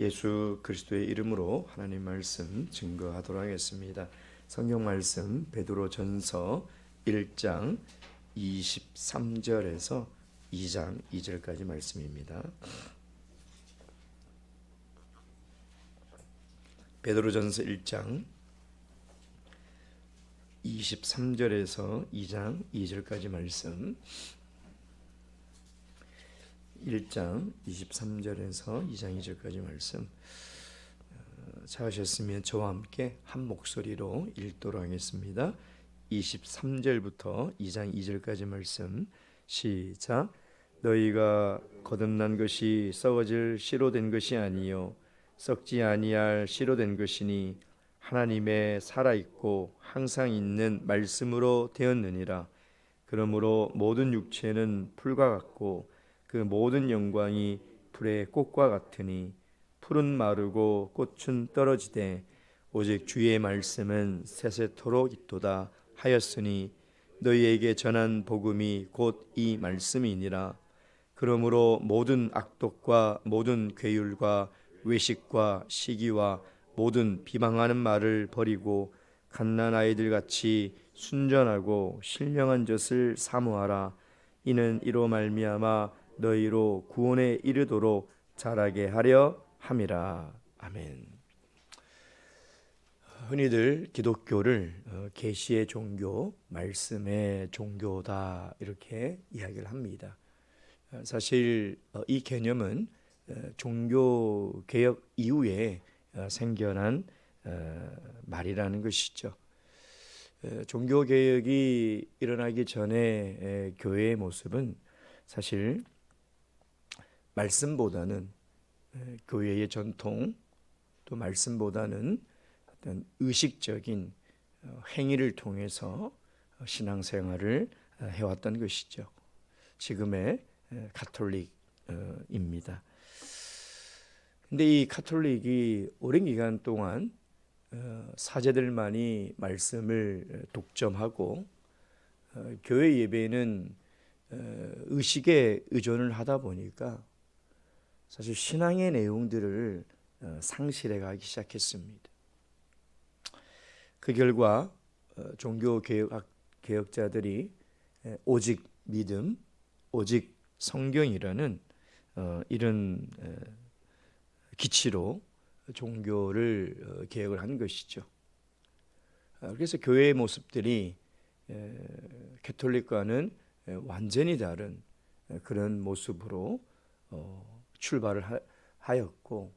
예수 그리스도의 이름으로 하나님 말씀 증거하도록 하겠습니다. 성경 말씀 베드로전서 1장 23절에서 2장 2절까지 말씀입니다. 베드로전서 1장 23절에서 2장 2절까지 말씀. 1장 23절에서 2장 2절까지 말씀 찾으셨으면 저와 함께 한 목소리로 읽도록 하겠습니다. 23절부터 2장 2절까지 말씀 시작. 너희가 거듭난 것이 썩어질 씨로 된 것이 아니요 썩지 아니할 씨로 된 것이니 하나님의 살아있고 항상 있는 말씀으로 되었느니라. 그러므로 모든 육체는 풀과 같고 그 모든 영광이 풀의 꽃과 같으니 풀은 마르고 꽃은 떨어지되 오직 주의 말씀은 세세토록 있도다 하였으니 너희에게 전한 복음이 곧 이 말씀이니라. 그러므로 모든 악독과 모든 괴율과 외식과 시기와 모든 비방하는 말을 버리고 갓난 아이들 같이 순전하고 신령한 젖을 사모하라. 이는 이로 말미암아 너희로 구원에 이르도록 자라게 하려 함이라. 아멘. 흔히들 기독교를 계시의 종교, 말씀의 종교다 이렇게 이야기를 합니다. 사실 이 개념은 종교 개혁 이후에 생겨난 말이라는 것이죠. 종교 개혁이 일어나기 전에 교회의 모습은 사실 말씀보다는 교회의 전통, 또 말씀보다는 어떤 의식적인 행위를 통해서 신앙생활을 해왔던 것이죠. 지금의 가톨릭입니다. 근데 이 가톨릭이 오랜 기간 동안 사제들만이 말씀을 독점하고 교회 예배는 의식에 의존을 하다 보니까 사실 신앙의 내용들을 상실해 가기 시작했습니다. 그 결과 종교 개혁자들이 오직 믿음, 오직 성경이라는 이런 기치로 종교를 개혁을 한 것이죠. 그래서 교회의 모습들이 가톨릭과는 완전히 다른 그런 모습으로 출발을 하였고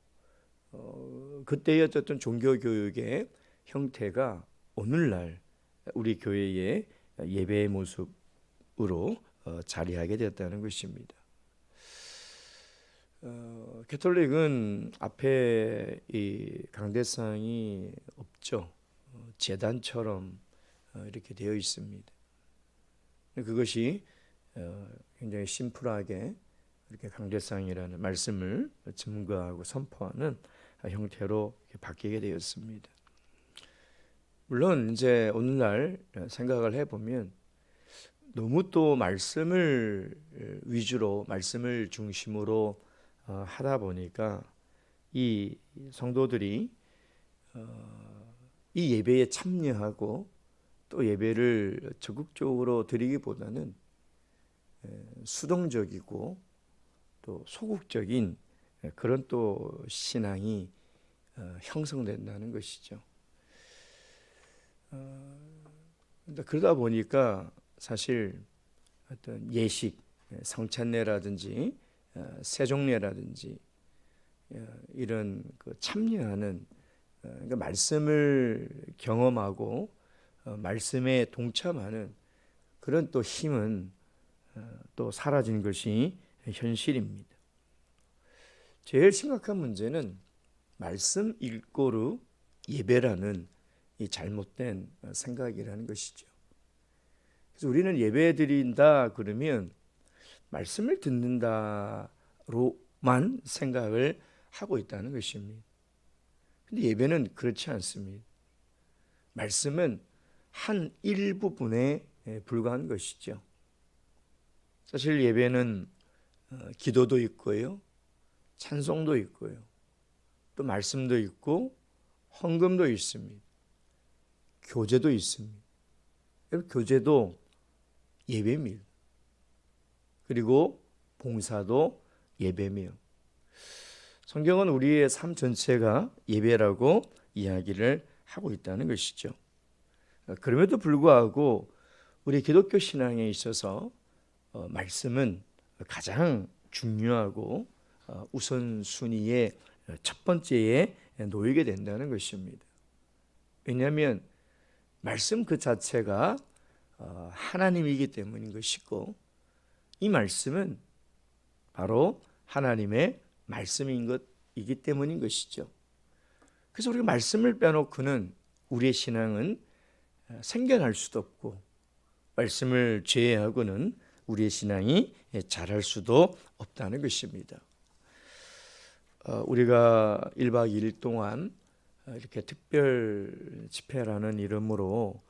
그때의 어떤 종교교육의 형태가 오늘날 우리 교회의 예배의 모습으로 자리하게 되었다는 것입니다. 가톨릭은 앞에 이 강대상이 없죠. 제단처럼 이렇게 되어 있습니다. 그것이 굉장히 심플하게 이렇게 강대상이라는 말씀을 증거하고 선포하는 형태로 바뀌게 되었습니다. 물론 이제 오늘날 생각을 해보면 너무 또 말씀을 위주로 말씀을 중심으로 하다 보니까 이 성도들이 이 예배에 참여하고 또 예배를 적극적으로 드리기보다는 수동적이고 또 소극적인 그런 또 신앙이 형성된다는 것이죠. 그러다 보니까 사실 어떤 예식, 성찬례라든지 세종례라든지 이런 그 참여하는 그러니까 말씀을 경험하고 말씀에 동참하는 그런 또 힘은 또 사라진 것이 현실입니다. 제일 심각한 문제는 말씀 읽고루 예배라는 이 잘못된 생각이라는 것이죠. 그래서 우리는 예배 드린다 그러면 말씀을 듣는다로만 생각을 하고 있다는 것입니다. 근데 예배는 그렇지 않습니다. 말씀은 한 일부분에 불과한 것이죠. 사실 예배는 기도도 있고요, 찬송도 있고요, 그 말씀도 있고 헌금도 있습니다. 교제도 있습니다. 교제도 예배입니다. 그리고 봉사도 예배며 성경은 우리의 삶 전체가 예배라고 이야기를 하고 있다는 것이죠. 그럼에도 불구하고 우리 기독교 신앙에 있어서 말씀은 가장 중요하고 우선순위의 첫 번째에 놓이게 된다는 것입니다. 왜냐하면 말씀 그 자체가 하나님이기 때문인 것이고 이 말씀은 바로 하나님의 말씀인 것이기 때문인 것이죠. 그래서 우리가 말씀을 빼놓고는 우리의 신앙은 생겨날 수도 없고 말씀을 제외하고는 우리의 신앙이 자랄 수도 없다는 것입니다. 우리가 1박 2일 동안 이렇게 특별 집회라는 이름으로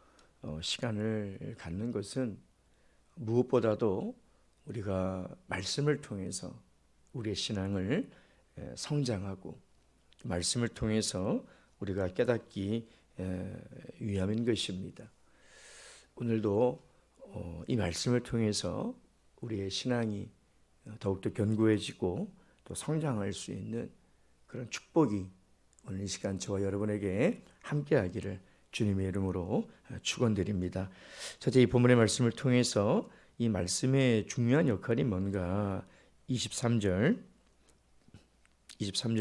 시간을 갖는 것은 무엇보다도 우리가 말씀을 통해서 우리의 신앙을 성장하고 말씀을 통해서 우리가 깨닫기 위함인 것입니다. 오늘도 이 말씀을 통해서 우리의 신앙이 더욱더 견고해지고 또 성장할 수 있는 그런 축복이 오늘 이 시간 저와 여러분에게 함께하기를 주님의 이름으로 축원드립니다. 첫째, 이 본문의 말씀을 통해서 이 말씀의 중요한 역할이 뭔가 23절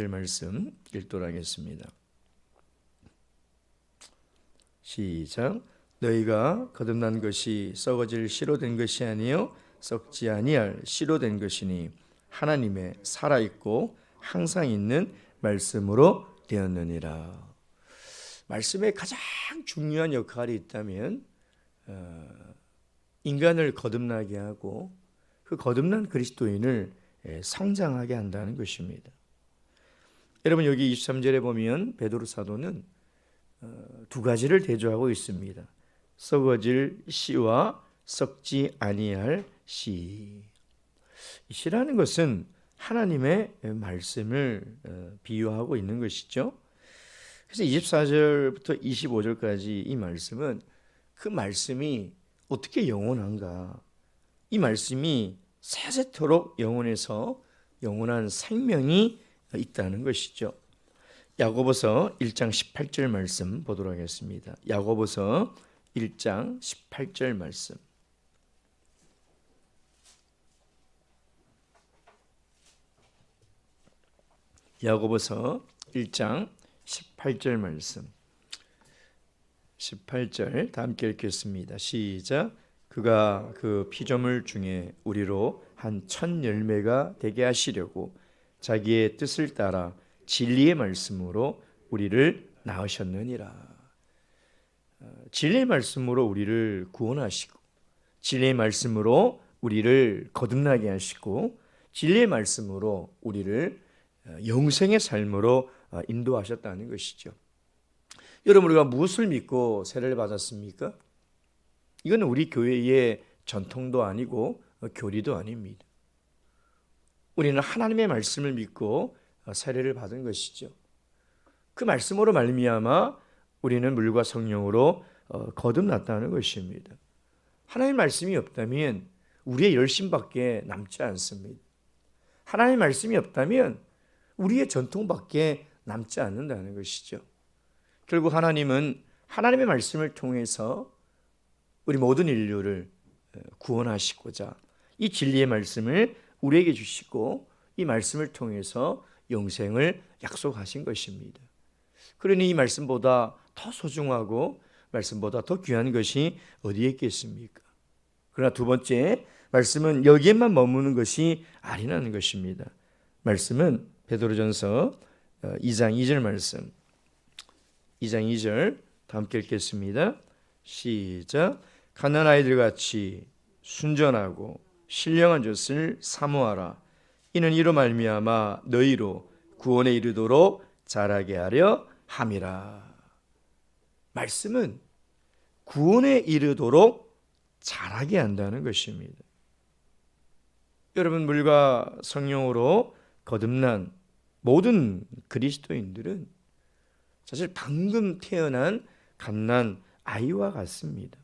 말씀 읽도록 하겠습니다. 시작. 너희가 거듭난 것이 썩어질 씨로 된 것이 아니요 썩지 아니할 씨로 된 것이니 하나님의 살아있고 항상 있는 말씀으로 되었느니라. 말씀에 가장 중요한 역할이 있다면 인간을 거듭나게 하고 그 거듭난 그리스도인을 성장하게 한다는 것입니다. 여러분 여기 23절에 보면 베드로 사도는 두 가지를 대조하고 있습니다. 썩어질 씨와 썩지 아니할 씨. 이 씨라는 것은 하나님의 말씀을 비유하고 있는 것이죠. 그래서 24절부터 25절까지 이 말씀은 그 말씀이 어떻게 영원한가, 이 말씀이 세세토록 영원해서 영원한 생명이 있다는 것이죠. 야고보서 1장 18절 말씀 보도록 하겠습니다. 야고보서 1장 18절 말씀. 야고보서 1장 18절 말씀. 18절 다 함께 읽겠습니다. 시작. 그가 그 피조물 중에 우리로 한 첫 열매가 되게 하시려고 자기의 뜻을 따라 진리의 말씀으로 우리를 낳으셨느니라. 진리의 말씀으로 우리를 구원하시고 진리의 말씀으로 우리를 거듭나게 하시고 진리의 말씀으로 우리를 영생의 삶으로 인도하셨다는 것이죠. 여러분 우리가 무엇을 믿고 세례를 받았습니까? 이건 우리 교회의 전통도 아니고 교리도 아닙니다. 우리는 하나님의 말씀을 믿고 세례를 받은 것이죠. 그 말씀으로 말미암아 우리는 물과 성령으로 거듭났다는 것입니다. 하나님의 말씀이 없다면 우리의 열심밖에 남지 않습니다. 하나님의 말씀이 없다면 우리의 전통밖에 남지 않는다는 것이죠. 결국 하나님은 하나님의 말씀을 통해서 우리 모든 인류를 구원하시고자 이 진리의 말씀을 우리에게 주시고 이 말씀을 통해서 영생을 약속하신 것입니다. 그러니 이 말씀보다 더 소중하고 말씀보다 더 귀한 것이 어디에 있겠습니까? 그러나 두 번째, 말씀은 여기에만 머무는 것이 아니라는 것입니다. 말씀은 베드로전서 2장 2절 말씀. 2장 2절 다 함께 읽겠습니다. 시작. 가난한 아이들 같이 순전하고 신령한 젖을 사모하라. 이는 이로 말미암아 너희로 구원에 이르도록 자라게 하려 함이라. 말씀은 구원에 이르도록 자라게 한다는 것입니다. 여러분 물과 성령으로 거듭난 모든 그리스도인들은 사실 방금 태어난 갓난 아이와 같습니다.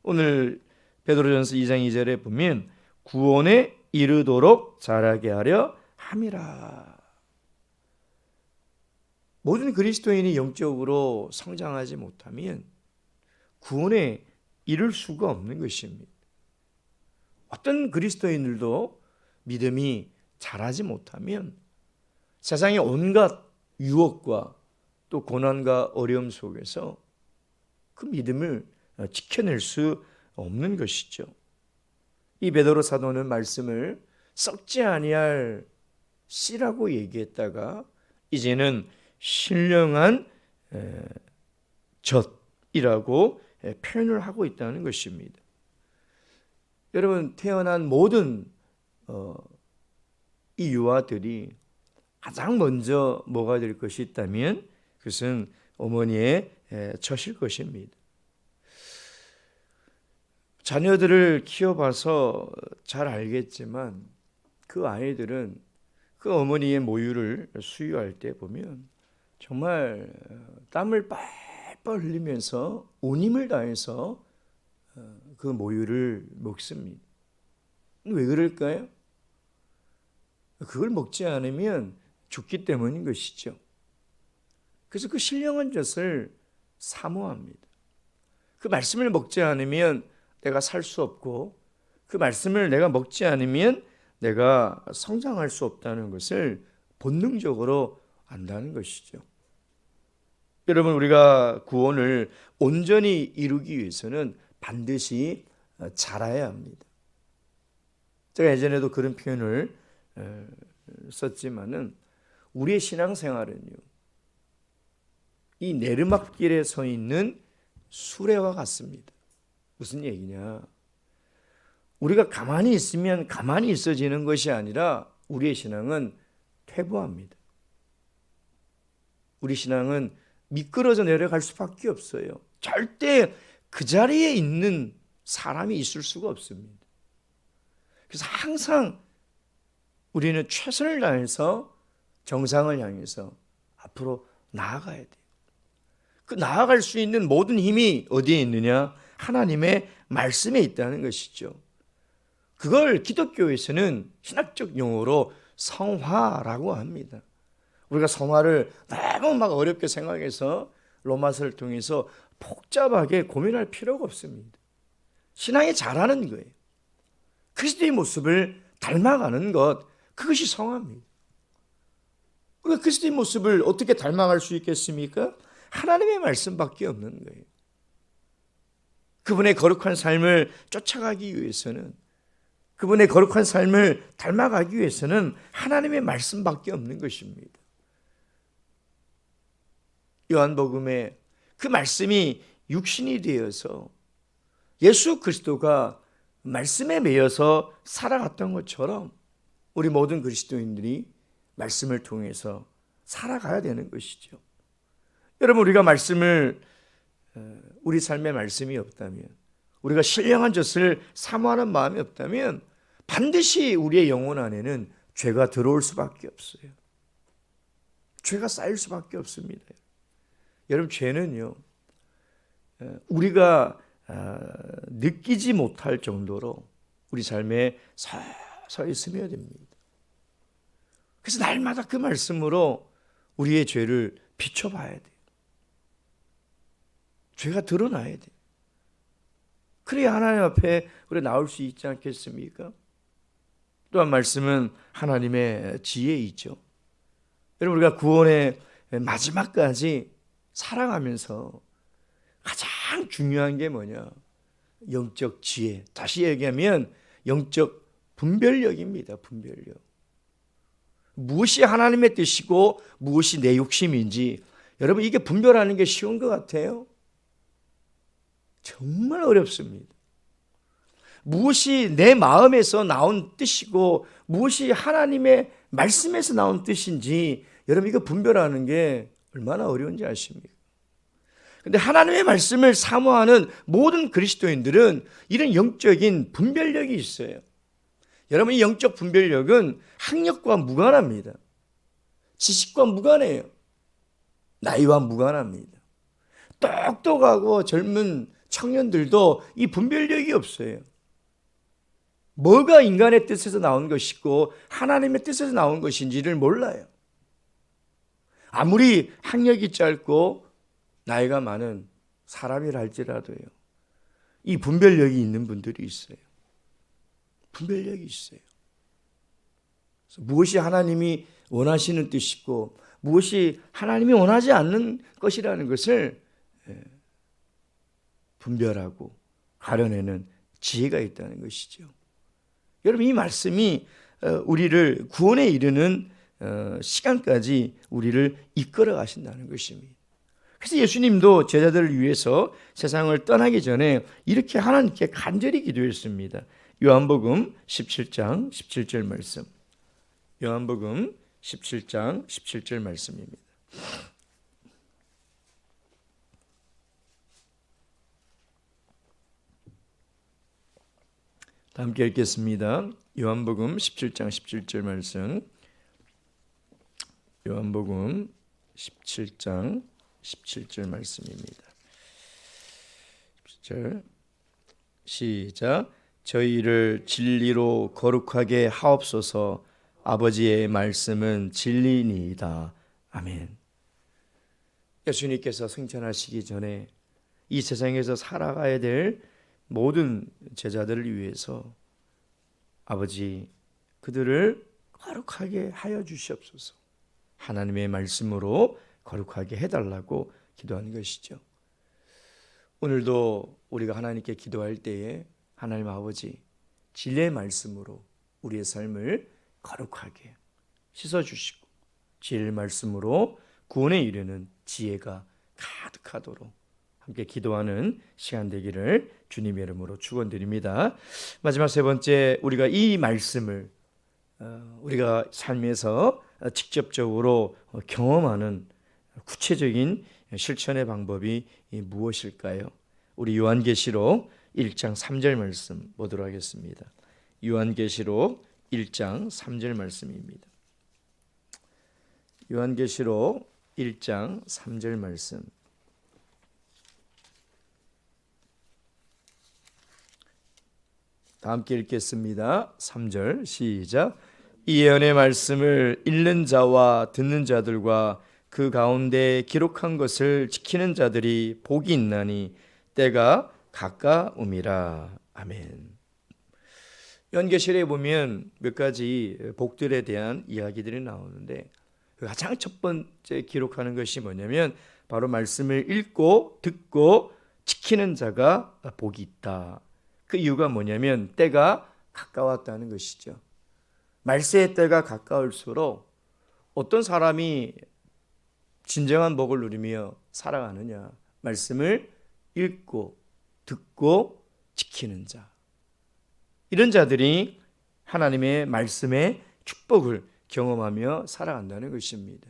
오늘 베드로전서 2장 2절에 보면 구원에 이르도록 자라게 하려 함이라. 모든 그리스도인이 영적으로 성장하지 못하면 구원에 이를 수가 없는 것입니다. 어떤 그리스도인들도 믿음이 자라지 못하면 세상의 온갖 유혹과 또 고난과 어려움 속에서 그 믿음을 지켜낼 수 없는 것이죠. 이 베드로 사도는 말씀을 썩지 아니할 씨라고 얘기했다가 이제는 신령한 젖이라고 표현을 하고 있다는 것입니다. 여러분, 태어난 모든 이 유아들이 가장 먼저 뭐가 될 것이 있다면 그것은 어머니의 젖일 것입니다. 자녀들을 키워봐서 잘 알겠지만 그 아이들은 그 어머니의 모유를 수유할 때 보면 정말 땀을 뻘뻘 흘리면서 온 힘을 다해서 그 모유를 먹습니다. 왜 그럴까요? 그걸 먹지 않으면 죽기 때문인 것이죠. 그래서 그 신령한 젖을 사모합니다. 그 말씀을 먹지 않으면 내가 살 수 없고 그 말씀을 내가 먹지 않으면 내가 성장할 수 없다는 것을 본능적으로 안다는 것이죠. 여러분, 우리가 구원을 온전히 이루기 위해서는 반드시 자라야 합니다. 제가 예전에도 그런 표현을 썼지만은 우리의 신앙생활은요, 이 내리막길에 서 있는 수레와 같습니다. 무슨 얘기냐? 우리가 가만히 있으면 가만히 있어지는 것이 아니라 우리의 신앙은 퇴보합니다. 우리 신앙은 미끄러져 내려갈 수밖에 없어요. 절대 그 자리에 있는 사람이 있을 수가 없습니다. 그래서 항상 우리는 최선을 다해서 정상을 향해서 앞으로 나아가야 돼요. 그 나아갈 수 있는 모든 힘이 어디에 있느냐? 하나님의 말씀에 있다는 것이죠. 그걸 기독교에서는 신학적 용어로 성화라고 합니다. 우리가 성화를 너무 막 어렵게 생각해서 로마서를 통해서 복잡하게 고민할 필요가 없습니다. 신앙이 자라는 거예요. 그리스도의 모습을 닮아가는 것, 그것이 성화입니다. 우리가 그리스도의 모습을 어떻게 닮아갈 수 있겠습니까? 하나님의 말씀밖에 없는 거예요. 그분의 거룩한 삶을 쫓아가기 위해서는, 그분의 거룩한 삶을 닮아가기 위해서는 하나님의 말씀밖에 없는 것입니다. 요한복음에 그 말씀이 육신이 되어서 예수 그리스도가 말씀에 매여서 살아갔던 것처럼 우리 모든 그리스도인들이 말씀을 통해서 살아가야 되는 것이죠. 여러분, 우리가 말씀을, 우리 삶에 말씀이 없다면, 우리가 신령한 젖을 사모하는 마음이 없다면 반드시 우리의 영혼 안에는 죄가 들어올 수밖에 없어요. 죄가 쌓일 수밖에 없습니다. 여러분, 죄는요, 우리가 느끼지 못할 정도로 우리 삶에 서서히 스며듭니다. 그래서 날마다 그 말씀으로 우리의 죄를 비춰봐야 돼요. 죄가 드러나야 돼요. 그래야 하나님 앞에 우리 나올 수 있지 않겠습니까? 또한 말씀은 하나님의 지혜이죠. 여러분, 우리가 구원의 마지막까지 살아가면서 가장 중요한 게 뭐냐? 영적 지혜. 다시 얘기하면 영적 분별력입니다. 분별력. 무엇이 하나님의 뜻이고 무엇이 내 욕심인지, 여러분, 이게 분별하는 게 쉬운 것 같아요? 정말 어렵습니다. 무엇이 내 마음에서 나온 뜻이고 무엇이 하나님의 말씀에서 나온 뜻인지, 여러분, 이거 분별하는 게 얼마나 어려운지 아십니까? 근데 하나님의 말씀을 사모하는 모든 그리스도인들은 이런 영적인 분별력이 있어요. 여러분, 이 영적 분별력은 학력과 무관합니다. 지식과 무관해요. 나이와 무관합니다. 똑똑하고 젊은 청년들도 이 분별력이 없어요. 뭐가 인간의 뜻에서 나온 것이고 하나님의 뜻에서 나온 것인지를 몰라요. 아무리 학력이 짧고 나이가 많은 사람이라 할지라도요, 이 분별력이 있는 분들이 있어요. 분별력이 있어요. 무엇이 하나님이 원하시는 뜻이고 무엇이 하나님이 원하지 않는 것이라는 것을 분별하고 가려내는 지혜가 있다는 것이죠. 여러분, 이 말씀이 우리를 구원에 이르는 시간까지 우리를 이끌어 가신다는 것입니다. 그래서 예수님도 제자들을 위해서 세상을 떠나기 전에 이렇게 하나님께 간절히 기도했습니다. 요한복음 17장 17절 말씀. 요한복음 17장 17절 말씀입니다. 다 함께 읽겠습니다. 요한복음 17장 17절 말씀. 요한복음 17장 17절 말씀입니다. 17절 시작. 저희를 진리로 거룩하게 하옵소서. 아버지의 말씀은 진리니이다. 아멘. 예수님께서 승천하시기 전에 이 세상에서 살아가야 될 모든 제자들을 위해서 아버지, 그들을 거룩하게 하여 주시옵소서. 하나님의 말씀으로 거룩하게 해달라고 기도하는 것이죠. 오늘도 우리가 하나님께 기도할 때에 하나님 아버지, 진리의 말씀으로 우리의 삶을 거룩하게 씻어주시고 진리의 말씀으로 구원에 이르는 지혜가 가득하도록 함께 기도하는 시간 되기를 주님의 이름으로 축원드립니다. 마지막 세 번째, 우리가 이 말씀을 우리가 삶에서 직접적으로 경험하는 구체적인 실천의 방법이 무엇일까요? 우리 요한계시록 1장 3절 말씀 보도록 하겠습니다. 요한계시록 1장 3절 말씀입니다. 요한계시록 1장 3절 말씀. 다 함께 읽겠습니다. 3절 시작. 이 예언의 말씀을 읽는 자와 듣는 자들과 그 가운데 기록한 것을 지키는 자들이 복이 있나니 때가 가까움이라. 아멘. 요한계시록에 보면 몇 가지 복들에 대한 이야기들이 나오는데 가장 첫 번째 기록하는 것이 뭐냐면 바로 말씀을 읽고 듣고 지키는 자가 복이 있다. 그 이유가 뭐냐면 때가 가까웠다는 것이죠. 말세의 때가 가까울수록 어떤 사람이 진정한 복을 누리며 살아가느냐, 말씀을 읽고 듣고 지키는 자, 이런 자들이 하나님의 말씀의 축복을 경험하며 살아간다는 것입니다.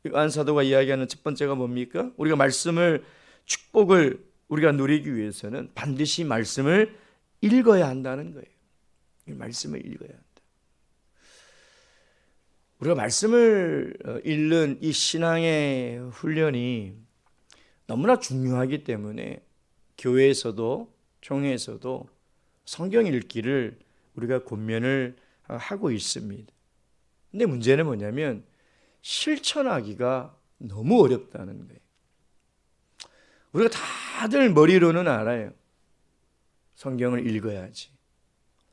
요한사도가 이야기하는 첫 번째가 뭡니까? 우리가 말씀을, 축복을 우리가 누리기 위해서는 반드시 말씀을 읽어야 한다는 거예요. 이 말씀을 읽어야 한다. 우리가 말씀을 읽는 이 신앙의 훈련이 너무나 중요하기 때문에 교회에서도 총회에서도 성경 읽기를 우리가 권면을 하고 있습니다. 근데 문제는 뭐냐면 실천하기가 너무 어렵다는 거예요. 우리가 다들 머리로는 알아요. 성경을 읽어야지.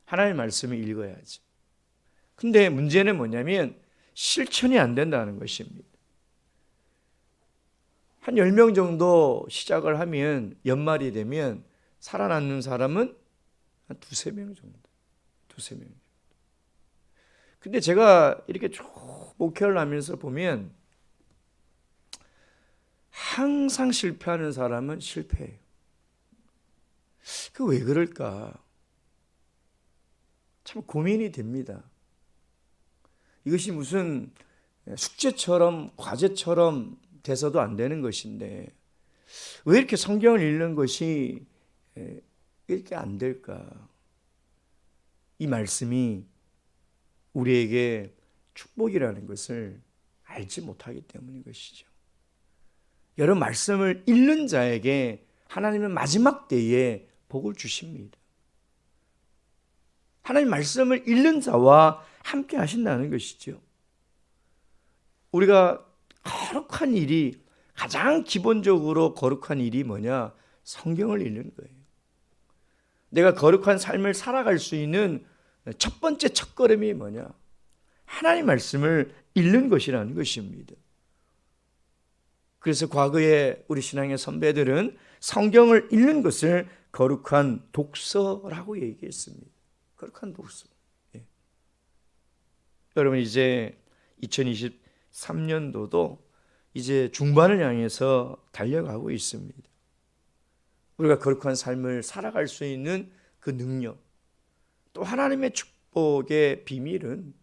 하나님의 말씀을 읽어야지. 근데 문제는 뭐냐면 실천이 안 된다는 것입니다. 한 10명 정도 시작을 하면 연말이 되면 살아남는 사람은 한 두세 명 정도. 두세 명. 근데 제가 이렇게 쭉 목회를 하면서 보면 항상 실패하는 사람은 실패해요. 그 왜 그럴까? 참 고민이 됩니다. 이것이 무슨 숙제처럼 과제처럼 돼서도 안 되는 것인데 왜 이렇게 성경을 읽는 것이 이렇게 안 될까? 이 말씀이 우리에게 축복이라는 것을 알지 못하기 때문인 것이죠. 여러분, 말씀을 읽는 자에게 하나님은 마지막 때에 복을 주십니다. 하나님 말씀을 읽는 자와 함께 하신다는 것이죠. 우리가 거룩한 일이, 가장 기본적으로 거룩한 일이 뭐냐? 성경을 읽는 거예요. 내가 거룩한 삶을 살아갈 수 있는 첫 번째 첫걸음이 뭐냐? 하나님 말씀을 읽는 것이라는 것입니다. 그래서 과거에 우리 신앙의 선배들은 성경을 읽는 것을 거룩한 독서라고 얘기했습니다. 거룩한 독서. 예. 여러분, 이제 2023년도도 이제 중반을 향해서 달려가고 있습니다. 우리가 거룩한 삶을 살아갈 수 있는 그 능력, 또 하나님의 축복의 비밀은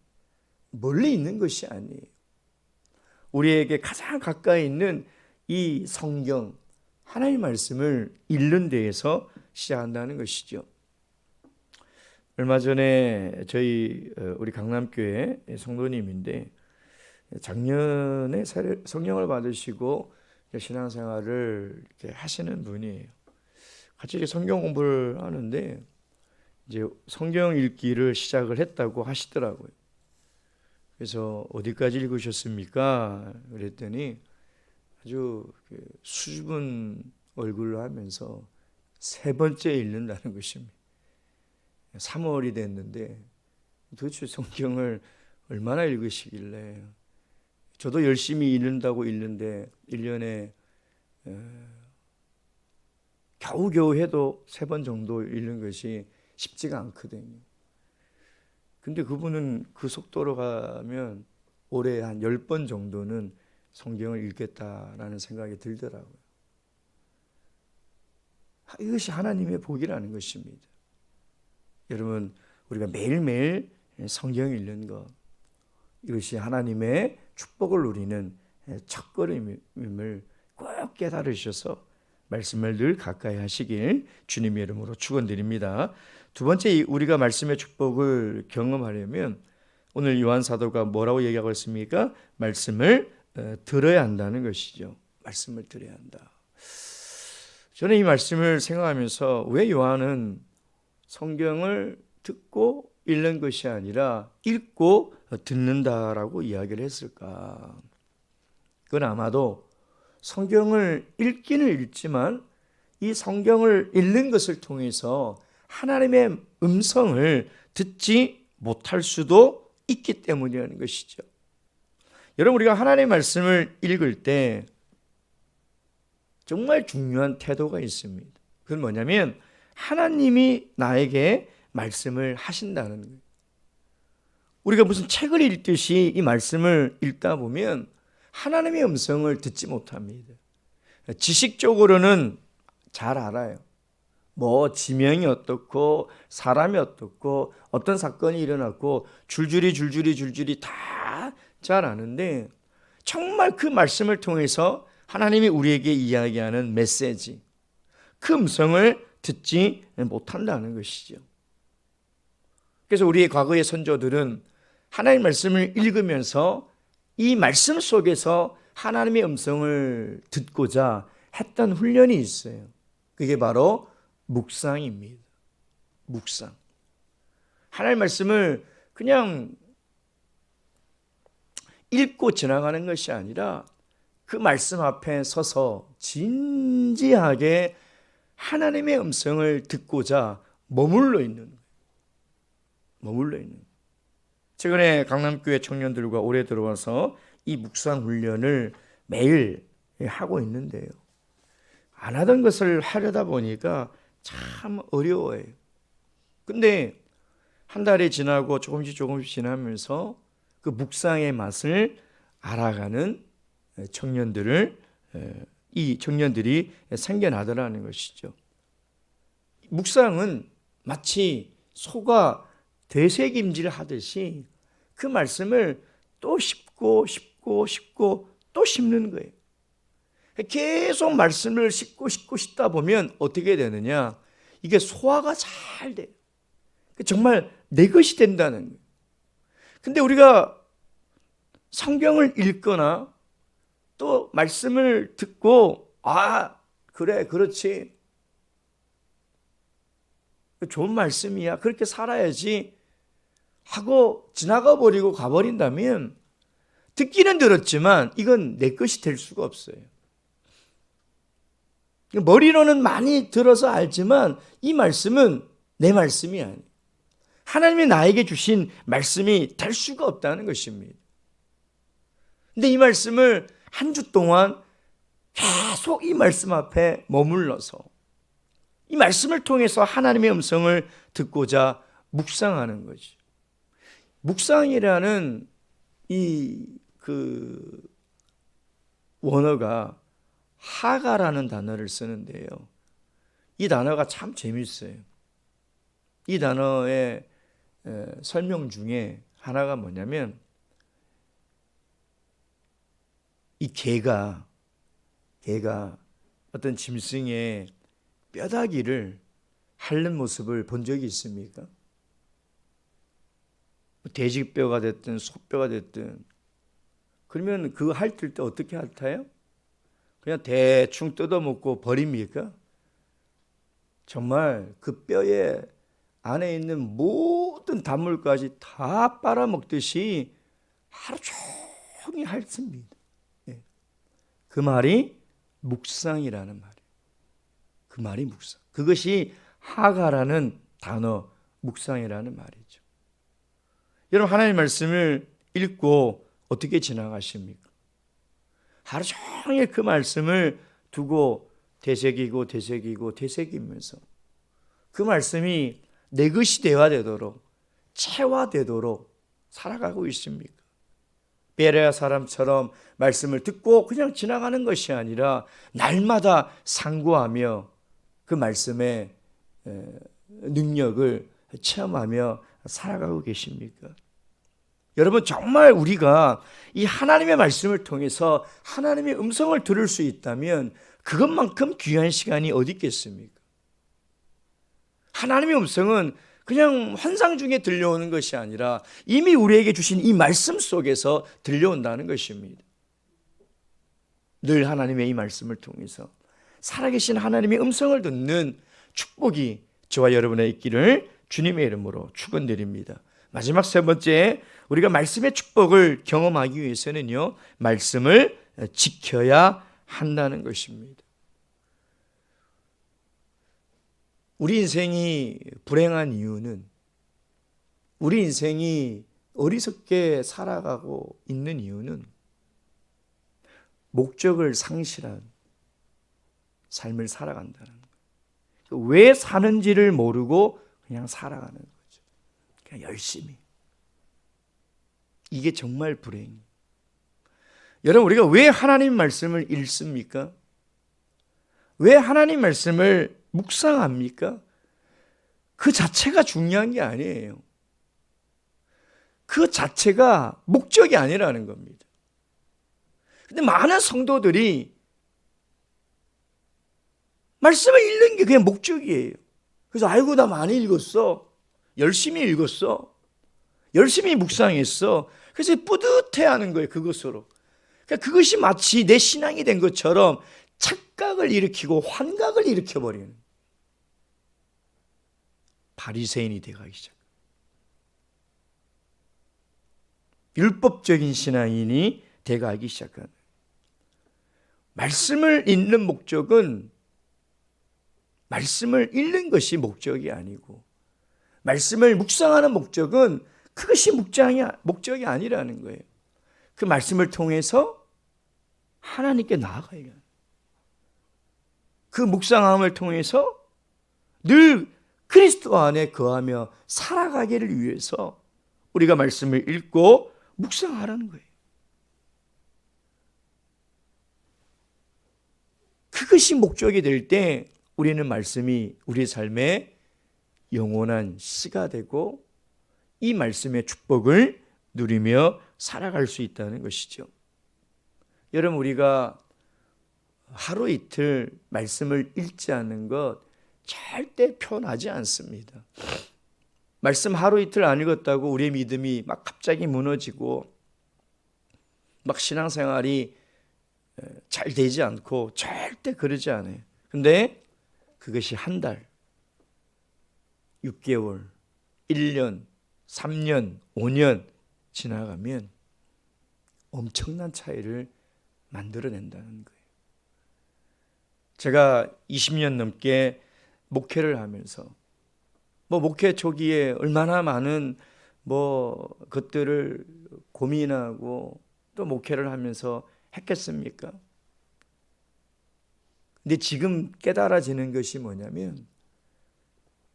멀리 있는 것이 아니에요. 우리에게 가장 가까이 있는 이 성경, 하나님 말씀을 읽는 데에서 시작한다는 것이죠. 얼마 전에 저희 우리 강남교회 성도님인데 작년에 성령을 받으시고 신앙생활을 이렇게 하시는 분이에요. 같이 성경 공부를 하는데 이제 성경 읽기를 시작을 했다고 하시더라고요. 그래서 어디까지 읽으셨습니까? 그랬더니 아주 수줍은 얼굴로 하면서 세 번째 읽는다는 것입니다. 3월이 됐는데 도대체 성경을 얼마나 읽으시길래, 저도 열심히 읽는다고 읽는데 1년에 겨우겨우 해도 3번 정도 읽는 것이 쉽지가 않거든요. 근데 그분은 그 속도로 가면 올해 한 10번 정도는 성경을 읽겠다라는 생각이 들더라고요. 이것이 하나님의 복이라는 것입니다. 여러분, 우리가 매일매일 성경을 읽는 것, 이것이 하나님의 축복을 누리는 첫걸음임을 꼭 깨달으셔서 말씀을 늘 가까이 하시길 주님의 이름으로 축원드립니다. 두 번째, 우리가 말씀의 축복을 경험하려면 오늘 요한 사도가 뭐라고 얘기하고 있습니까? 말씀을 들어야 한다는 것이죠. 말씀을 들어야 한다. 저는 이 말씀을 생각하면서 왜 요한은 성경을 듣고 읽는 것이 아니라 읽고 듣는다라고 이야기를 했을까? 그건 아마도 성경을 읽기는 읽지만 이 성경을 읽는 것을 통해서 하나님의 음성을 듣지 못할 수도 있기 때문이라는 것이죠. 여러분, 우리가 하나님의 말씀을 읽을 때 정말 중요한 태도가 있습니다. 그건 뭐냐면 하나님이 나에게 말씀을 하신다는 거예요. 우리가 무슨 책을 읽듯이 이 말씀을 읽다 보면 하나님의 음성을 듣지 못합니다. 지식적으로는 잘 알아요. 뭐 지명이 어떻고 사람이 어떻고 어떤 사건이 일어났고 줄줄이 다 잘 아는데 정말 그 말씀을 통해서 하나님이 우리에게 이야기하는 메시지, 그 음성을 듣지 못한다는 것이죠. 그래서 우리의 과거의 선조들은 하나님의 말씀을 읽으면서 이 말씀 속에서 하나님의 음성을 듣고자 했던 훈련이 있어요. 그게 바로 묵상입니다. 묵상. 하나님의 말씀을 그냥 읽고 지나가는 것이 아니라 그 말씀 앞에 서서 진지하게 하나님의 음성을 듣고자 머물러 있는 거예요. 최근에 강남교회 청년들과 올해 들어와서 이 묵상 훈련을 매일 하고 있는데요. 안 하던 것을 하려다 보니까 참 어려워요. 근데 한 달이 지나고 조금씩 지나면서 그 묵상의 맛을 알아가는 이 청년들이 생겨나더라는 것이죠. 묵상은 마치 소가 되새김질 하듯이 그 말씀을 또 씹고 또 씹는 거예요. 계속 말씀을 씹다 보면 어떻게 되느냐? 이게 소화가 잘 돼요. 정말 내 것이 된다는 거예요. 근데 우리가 성경을 읽거나 또 말씀을 듣고 그래 그렇지 좋은 말씀이야 그렇게 살아야지 하고 지나가 버리고 가버린다면 듣기는 들었지만 이건 내 것이 될 수가 없어요. 머리로는 많이 들어서 알지만 이 말씀은 내 말씀이 아니에요. 하나님이 나에게 주신 말씀이 될 수가 없다는 것입니다. 근데 이 말씀을 한 주 동안 계속 이 말씀 앞에 머물러서 이 말씀을 통해서 하나님의 음성을 듣고자 묵상하는 거죠. 묵상이라는 그 원어가 하가라는 단어를 쓰는데요. 이 단어가 참 재밌어요. 이 단어의 설명 중에 하나가 뭐냐면 이 개가 어떤 짐승의 뼈다귀를 핥는 모습을 본 적이 있습니까? 돼지뼈가 됐든 소뼈가 됐든 그러면 그 핥을 때 어떻게 핥아요? 그냥 대충 뜯어먹고 버립니까? 정말 그 뼈에 안에 있는 모든 단물까지 다 빨아먹듯이 하루 종일 핥습니다. 그 말이 묵상이라는 말이에요. 그 말이 묵상. 그것이 하가라는 단어 묵상이라는 말이죠. 여러분 하나님의 말씀을 읽고 어떻게 지나가십니까? 하루 종일 그 말씀을 두고 되새기면서 그 말씀이 내 것이 되어되도록 체화되도록 살아가고 있습니까? 베레아 사람처럼 말씀을 듣고 그냥 지나가는 것이 아니라 날마다 상고하며 그 말씀의 능력을 체험하며 살아가고 계십니까? 여러분 정말 우리가 이 하나님의 말씀을 통해서 하나님의 음성을 들을 수 있다면 그것만큼 귀한 시간이 어디 있겠습니까? 하나님의 음성은 그냥 환상 중에 들려오는 것이 아니라 이미 우리에게 주신 이 말씀 속에서 들려온다는 것입니다. 늘 하나님의 이 말씀을 통해서 살아계신 하나님의 음성을 듣는 축복이 저와 여러분의 있기를 주님의 이름으로 축원드립니다. 마지막 세 번째, 우리가 말씀의 축복을 경험하기 위해서는요, 말씀을 지켜야 한다는 것입니다. 우리 인생이 불행한 이유는, 우리 인생이 어리석게 살아가고 있는 이유는 목적을 상실한 삶을 살아간다는 거예요. 왜 사는지를 모르고 그냥 살아가는 거죠. 그냥 열심히. 이게 정말 불행이에요. 여러분, 우리가 왜 하나님 말씀을 읽습니까? 왜 하나님 말씀을 묵상합니까? 그 자체가 중요한 게 아니에요. 그 자체가 목적이 아니라는 겁니다. 근데 많은 성도들이 말씀을 읽는 게 그냥 목적이에요. 그래서 아이고 나 많이 읽었어. 열심히 읽었어. 열심히 묵상했어. 그래서 뿌듯해하는 거예요. 그것으로. 그러니까 그것이 마치 내 신앙이 된 것처럼 착각을 일으키고 환각을 일으켜버리는 바리새인이 돼가기 시작. 율법적인 신앙인이 돼가기 시작하는. 말씀을 읽는 목적은 말씀을 읽는 것이 목적이 아니고, 말씀을 묵상하는 목적은 그것이 목적이 아니라는 거예요. 그 말씀을 통해서 하나님께 나아가야 해요. 그 묵상함을 통해서 늘 그리스도 안에 거하며 살아가기를 위해서 우리가 말씀을 읽고 묵상하라는 거예요. 그것이 목적이 될 때 우리는 말씀이 우리 삶의 영원한 씨가 되고 이 말씀의 축복을 누리며 살아갈 수 있다는 것이죠. 여러분, 우리가 하루 이틀 말씀을 읽지 않는 것 절대 편하지 않습니다. 말씀 하루 이틀 안 읽었다고 우리의 믿음이 막 갑자기 무너지고 막 신앙생활이 잘 되지 않고 절대 그러지 않아요. 근데 그것이 한 달, 6개월, 1년, 3년, 5년 지나가면 엄청난 차이를 만들어낸다는 거예요. 제가 20년 넘게 목회를 하면서 목회 초기에 얼마나 많은 것들을 고민하고 또 목회를 하면서 했겠습니까? 근데 지금 깨달아지는 것이 뭐냐면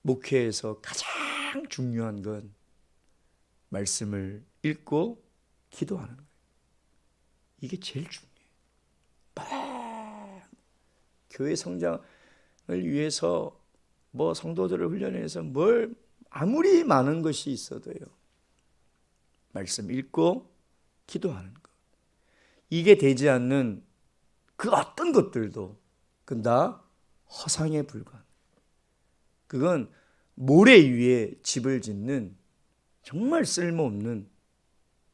목회에서 가장 중요한 건 말씀을 읽고 기도하는 거예요. 이게 제일 중요해요. 교회 성장을 위해서 성도들을 훈련해서 아무리 많은 것이 있어도요. 말씀 읽고 기도하는 것. 이게 되지 않는 그 어떤 것들도 그건 다 허상에 불과한. 그건 모래 위에 집을 짓는 정말 쓸모없는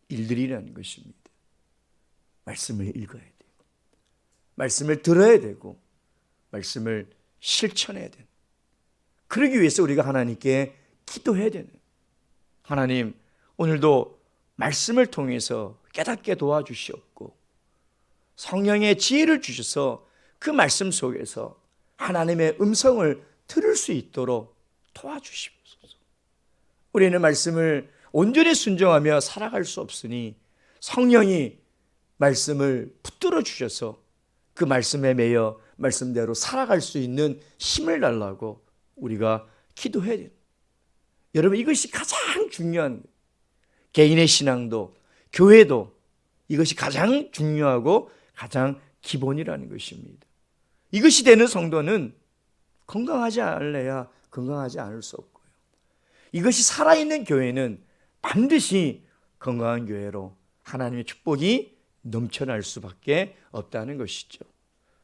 일들이라는 것입니다. 말씀을 읽어야 돼요. 말씀을 들어야 되고 말씀을 실천해야 되는. 그러기 위해서 우리가 하나님께 기도해야 되는. 하나님, 오늘도 말씀을 통해서 깨닫게 도와주시옵고 성령의 지혜를 주셔서 그 말씀 속에서 하나님의 음성을 들을 수 있도록 도와주시옵소서. 우리는 말씀을 온전히 순종하며 살아갈 수 없으니 성령이 말씀을 붙들어 주셔서 그 말씀에 매여 말씀대로 살아갈 수 있는 힘을 달라고 우리가 기도해야 돼요. 여러분, 이것이 가장 중요한, 개인의 신앙도 교회도 이것이 가장 중요하고 가장 기본이라는 것입니다. 이것이 되는 성도는 건강하지 않을래야 건강하지 않을 수 없고요. 이것이 살아있는 교회는 반드시 건강한 교회로 하나님의 축복이 넘쳐날 수밖에 없다는 것이죠.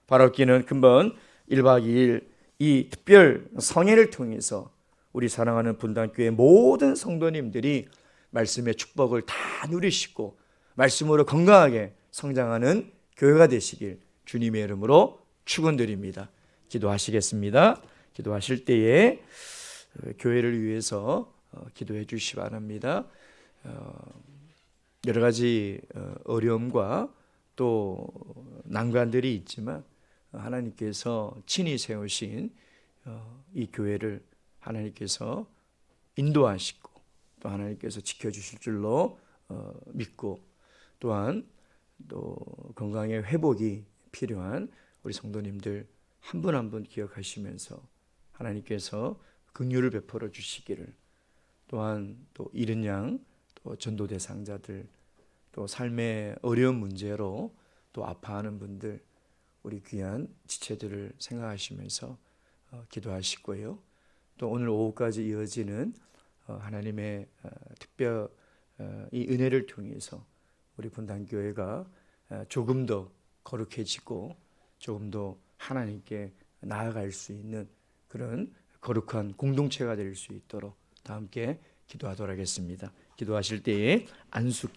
바로기는 금번 1박 2일 이 특별 성회를 통해서 우리 사랑하는 분당교회 모든 성도님들이 말씀의 축복을 다 누리시고 말씀으로 건강하게 성장하는 교회가 되시길 주님의 이름으로 축원드립니다. 기도하시겠습니다. 기도하실 때에 교회를 위해서 기도해 주시기 바랍니다. 여러 가지 어려움과 또 난관들이 있지만 하나님께서 친히 세우신 이 교회를 하나님께서 인도하시고 또 하나님께서 지켜주실 줄로 믿고 또한 또 건강의 회복이 필요한 우리 성도님들 한 분 한 분 기억하시면서 하나님께서 긍휼을 베풀어 주시기를, 또한 또 잃은 양, 또 전도 대상자들, 또 삶의 어려운 문제로 또 아파하는 분들, 우리 귀한 지체들을 생각하시면서 기도하시고요. 또 오늘 오후까지 이어지는 하나님의 특별 이 은혜를 통해서 우리 분당교회가 조금 더 거룩해지고 조금 더 하나님께 나아갈 수 있는 그런 거룩한 공동체가 될 수 있도록 다 함께 기도하도록 하겠습니다. 기도하실 때에 안수기도